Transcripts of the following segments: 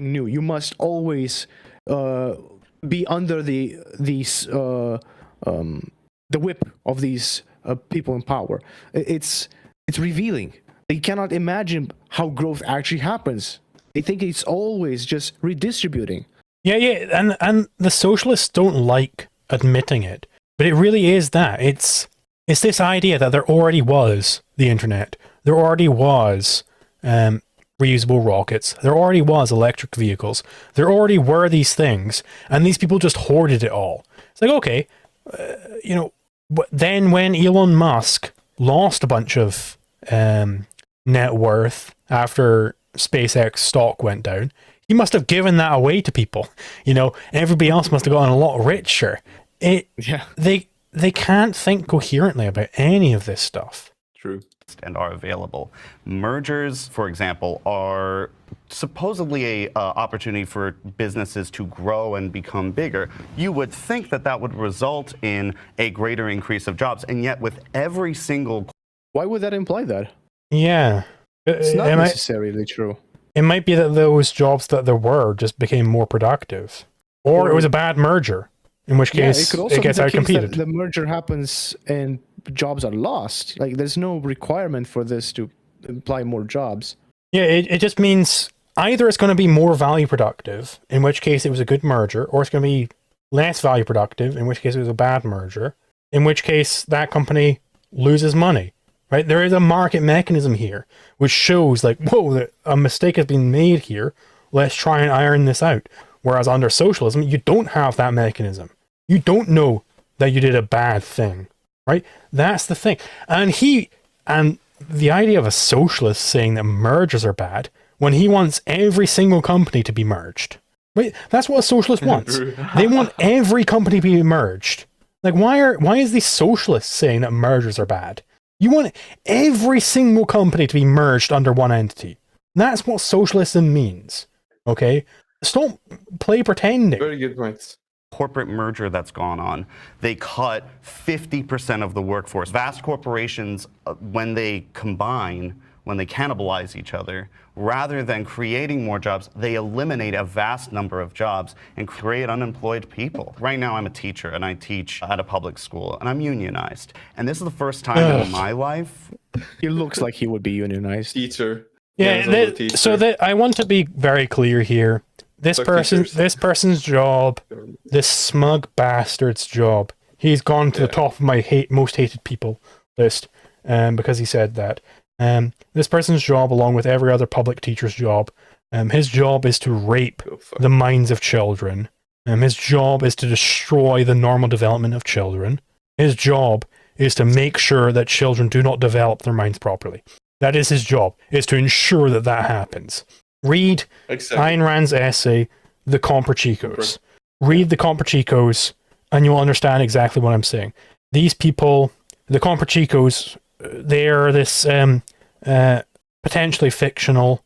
new. You must always be under the whip of these people in power. It's revealing. They cannot imagine how growth actually happens. They think it's always just redistributing. Yeah, and the socialists don't like admitting it, but it really is that. It's this idea that there already was the internet, there already was reusable rockets, there already was electric vehicles, there already were these things, and these people just hoarded it all. It's like, okay, then when Elon Musk lost a bunch of net worth after SpaceX stock went down, he must have given that away to people. Everybody else must have gotten a lot richer. They can't think coherently about any of this stuff. True. And are available. Mergers, for example, are supposedly a opportunity for businesses to grow and become bigger. You would think that would result in a greater increase of jobs, and yet with every single... Why would that imply that? Yeah. It's not necessarily true. It might be that those jobs that there were just became more productive. Or it was a bad merger, in which case it gets outcompeted. The merger happens and jobs are lost. Like, there's no requirement for this to imply more jobs. Yeah, it just means either it's going to be more value productive, in which case it was a good merger, or it's going to be less value productive, in which case it was a bad merger, in which case that company loses money. Right? There is a market mechanism here, which shows like, whoa, a mistake has been made here. Let's try and iron this out. Whereas under socialism, you don't have that mechanism. You don't know that you did a bad thing, right? That's the thing. And the idea of a socialist saying that mergers are bad when he wants every single company to be merged, right? That's what a socialist wants. They want every company to be merged. Like, why is the socialist saying that mergers are bad? You want every single company to be merged under one entity. That's what socialism means. Okay? Stop play pretending. Very good points. Corporate merger that's gone on. They cut 50% of the workforce. Vast corporations, when they combine, when they cannibalize each other, rather than creating more jobs, they eliminate a vast number of jobs and create unemployed people. Right now, I'm a teacher, and I teach at a public school, and I'm unionized. And this is the first time in my life... He looks like he would be unionized. Teacher. Yeah, I want to be very clear here. This person's job, this smug bastard's job, he's gone to the top of my most hated people list because he said that. This person's job, along with every other public teacher's job, his job is to rape the minds of children. His job is to destroy the normal development of children. His job is to make sure that children do not develop their minds properly. That is his job, is to ensure that that happens. Read Ayn Rand's essay, The Comprachicos. Read The Comprachicos, and you'll understand exactly what I'm saying. These people, the Comprachicos, they're this potentially fictional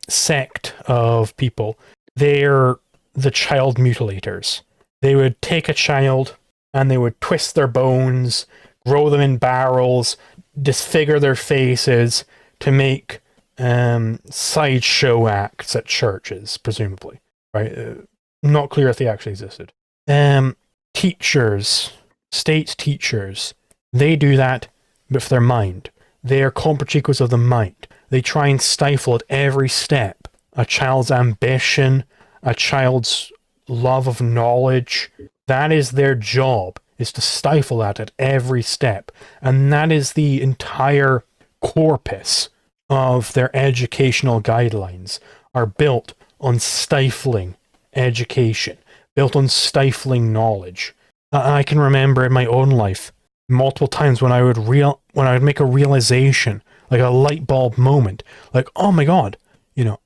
sect of people. They're the child mutilators. They would take a child and they would twist their bones, grow them in barrels, disfigure their faces to make sideshow acts at churches, presumably. Right? Not clear if they actually existed. Teachers, state teachers, they do that with their mind. They are comprachicos of the mind. They try and stifle at every step a child's ambition, a child's love of knowledge. That is their job, is to stifle that at every step. And that is the entire corpus of their educational guidelines, are built on stifling education, built on stifling knowledge. I can remember in my own life multiple times when I would make a realization, like a light bulb moment, like, oh my god,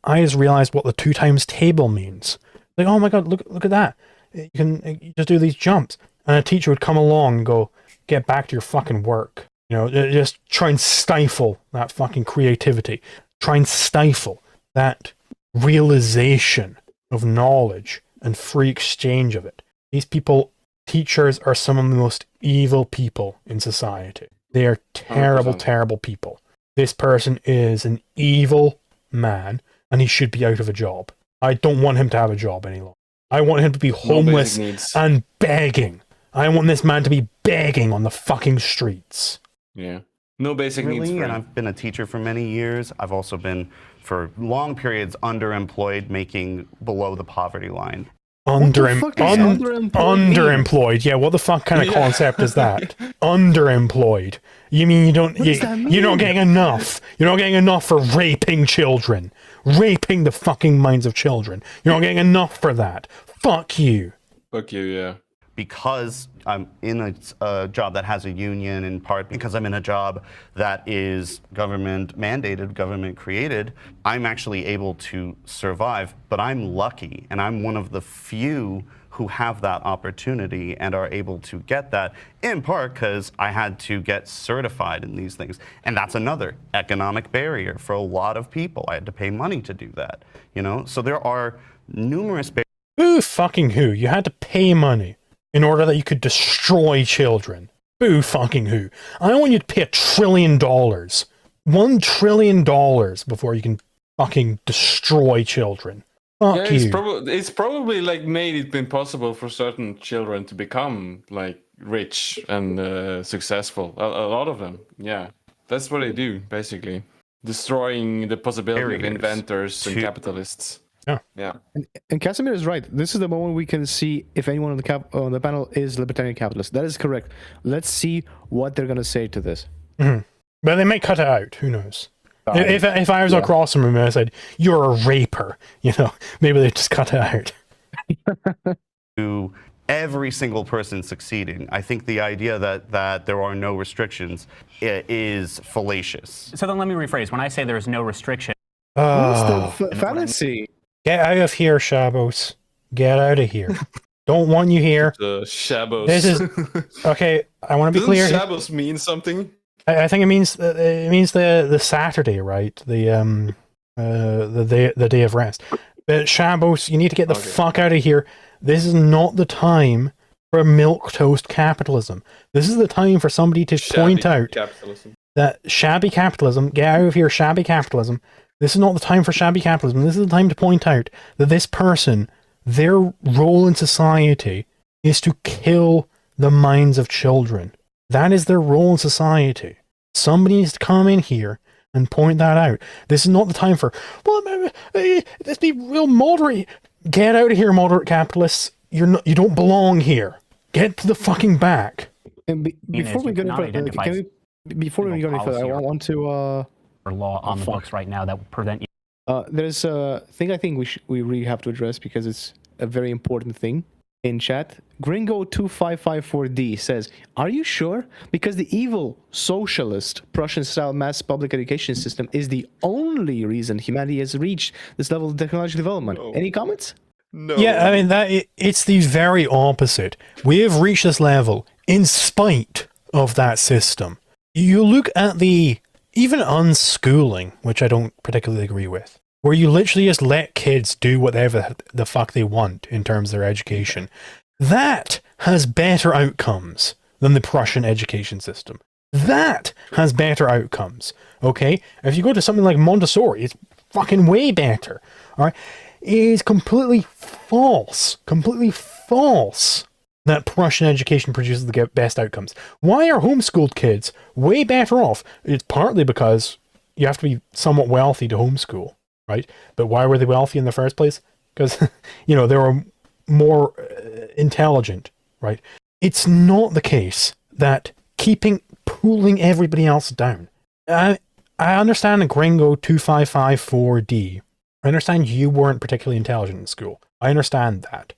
I just realized what the 2 times table means. Like, oh my god, look at that. You just do these jumps. And a teacher would come along and go, get back to your fucking work. Just try and stifle that fucking creativity. Try and stifle that realization of knowledge and free exchange of it. These people, teachers, are some of the most evil people in society. They are terrible, 100%. Terrible people. This person is an evil man, and he should be out of a job. I don't want him to have a job any longer. I want him to be No homeless basic needs. and begging. I want this man to be begging on the fucking streets. Yeah. No basic needs Really, for and him. I've been a teacher for many years. I've also been, for long periods, underemployed, making below the poverty line. What the fuck does underemployed mean? Underemployed. Yeah, what the fuck kind of Yeah. concept is that? Underemployed. You mean you don't? What does that You're not mean? getting enough. You're not getting enough for raping children, raping the fucking minds of children. You're not getting enough for that. Fuck you. Fuck you, yeah. Because I'm in a job that has a union, in part because I'm in a job that is government mandated, government created, I'm actually able to survive. But I'm lucky, and I'm one of the few who have that opportunity and are able to get that, in part because I had to get certified in these things. And that's another economic barrier for a lot of people. I had to pay money to do that, you know? So there are numerous barriers. Boo fucking who? You had to pay money in order that you could destroy children. Boo fucking who? I want you to pay $1 trillion. $1 trillion before you can fucking destroy children. Fuck Yeah, you. it's probably like made it impossible for certain children to become like rich and successful. A lot of them, yeah. That's what they do, basically. Destroying the possibility of Barriers inventors and to- capitalists. Yeah. Yeah. And Casimir is right. This is the moment we can see if anyone on the panel is libertarian capitalist. That is correct. Let's see what they're gonna say to this. But they may cut it out. Who knows? If I was across from him and I said, "You're a raper," you know, maybe they just cut it out. To every single person succeeding. I think the idea that there are no restrictions is fallacious. So then let me rephrase. When I say there's no restriction, Oh, What's the fallacy? get out of here, Shabos. Get out of here. Don't want you here. The Shabos. This is okay. I want to be Doesn't clear. Shabos mean something? I think it means the Saturday, right? The day of rest. But Shabos, you need to get the fuck out of here. This is not the time for milquetoast capitalism. This is the time for somebody to point out Capitalism. that shabby capitalism. Get out of here, shabby capitalism. This is not the time for shabby capitalism. This is the time to point out that this person, their role in society is to kill the minds of children. That is their role in society. Somebody needs to come in here and point that out. This is not the time for, well, let's be real moderate. Get out of here, moderate capitalists. You don't belong here. Get to the fucking back. And before we go any further, before we go any further, I want to. or law on the books right now that would prevent you. There's a thing I think we really have to address because it's a very important thing. In chat, Gringo2554D says, "Are you sure? Because the evil socialist Prussian-style mass public education system is the only reason humanity has reached this level of technological development." No. Any comments? No. Yeah, I mean it's the very opposite. We have reached this level in spite of that system. You look at the even unschooling, which I don't particularly agree with, where you literally just let kids do whatever the fuck they want in terms of their education. That has better outcomes than the Prussian education system. That has better outcomes. Okay? If you go to something like Montessori, it's fucking way better. Alright? It is completely false that Prussian education produces the best outcomes. Why are homeschooled kids way better off? It's partly because you have to be somewhat wealthy to homeschool, right? But why were they wealthy in the first place? Because, you know, they were more intelligent, right? It's not the case that pulling everybody else down. I understand Gringo 2554D. I understand you weren't particularly intelligent in school. I understand that.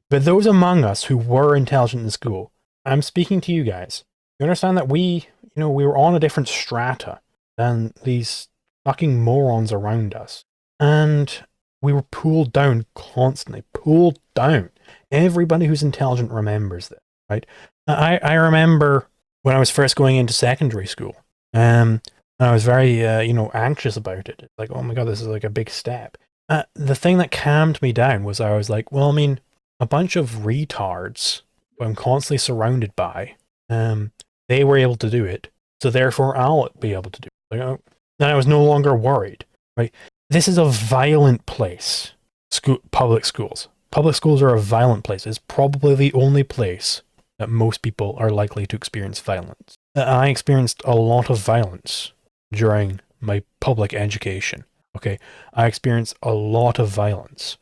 But those among us who were intelligent in school, I'm speaking to you guys. You understand that we were on a different strata than these fucking morons around us. And we were pulled down constantly. Pulled down. Everybody who's intelligent remembers this, right? I remember when I was first going into secondary school. And I was very, anxious about it. Like, oh my God, this is like a big step. The thing that calmed me down was I was like, well, I mean, a bunch of retards who I'm constantly surrounded by, they were able to do it, so therefore I'll be able to do it. Then I was no longer worried, right? This is a violent place. public schools. Public schools are a violent place. It's probably the only place that most people are likely to experience violence. I experienced a lot of violence during my public education. Okay, I experienced a lot of violence.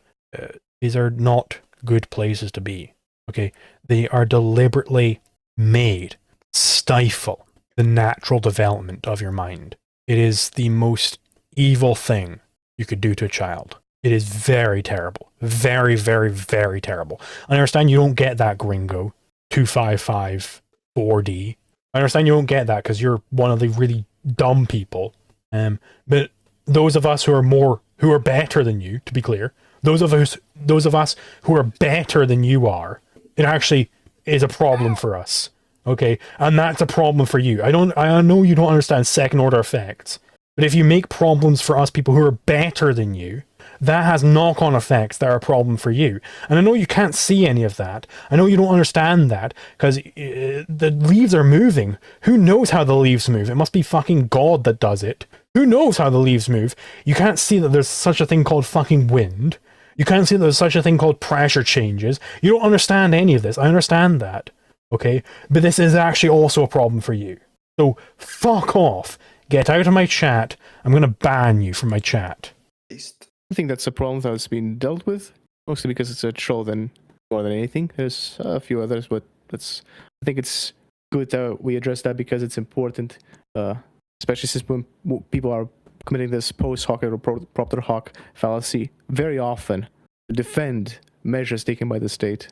These are not good places to be. Okay, they are deliberately made to stifle the natural development of your mind. It is the most evil thing you could do to a child. It is very terrible. Very, very, very terrible. I understand you don't get that, Gringo 255 4D. I understand you don't get that because you're one of the really dumb people. But those of us who are better than you, to be clear, those of us who are better than you are, it actually is a problem for us. Okay, and that's a problem for you. I know you don't understand second order effects, but if you make problems for us people who are better than you, that has knock-on effects that are a problem for you. And I know you can't see any of that. I know you don't understand that because the leaves are moving. Who knows how the leaves move? It must be fucking God that does it. Who knows how the leaves move? You can't see that there's such a thing called fucking wind. You can't see that there's such a thing called pressure changes. You don't understand any of this. I understand that. Okay? But this is actually also a problem for you. So fuck off. Get out of my chat. I'm going to ban you from my chat. I think that's a problem that's been dealt with, mostly because it's a troll more than anything. There's a few others, but I think it's good that we address that because it's important, especially since when people are committing this post hoc or propter hoc fallacy very often to defend measures taken by the state.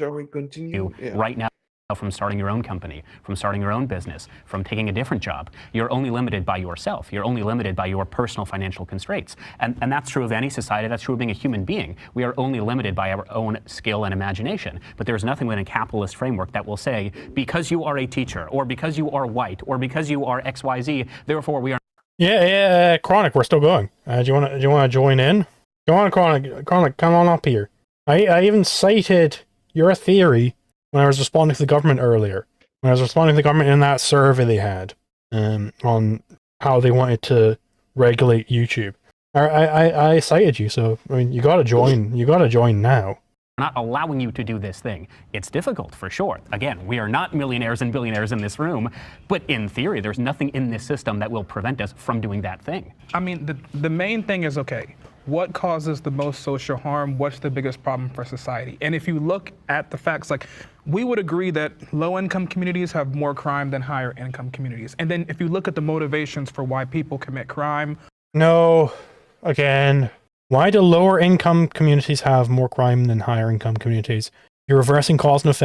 Shall we continue? Right now, from starting your own company, from starting your own business, from taking a different job. You're only limited by yourself. You're only limited by your personal financial constraints. And that's true of any society. That's true of being a human being. We are only limited by our own skill and imagination. But there's nothing within a capitalist framework that will say, because you are a teacher, or because you are white, or because you are XYZ, therefore we are... Yeah, Chronic, we're still going. Do you want to join in? Go on, Chronic, come on up here. I even cited your theory when I was responding to the government earlier. When I was responding to the government in that survey they had on how they wanted to regulate YouTube. I cited you, so I mean, you gotta join. You gotta join now. Not allowing you to do this thing. It's difficult for sure. Again, we are not millionaires and billionaires in this room, but in theory, there's nothing in this system that will prevent us from doing that thing. I mean, the main thing is, okay, what causes the most social harm? What's the biggest problem for society? And if you look at the facts, like, we would agree that low-income communities have more crime than higher-income communities. And then if you look at the motivations for why people commit crime. No, again, why do lower-income communities have more crime than higher-income communities? You're reversing cause and effect.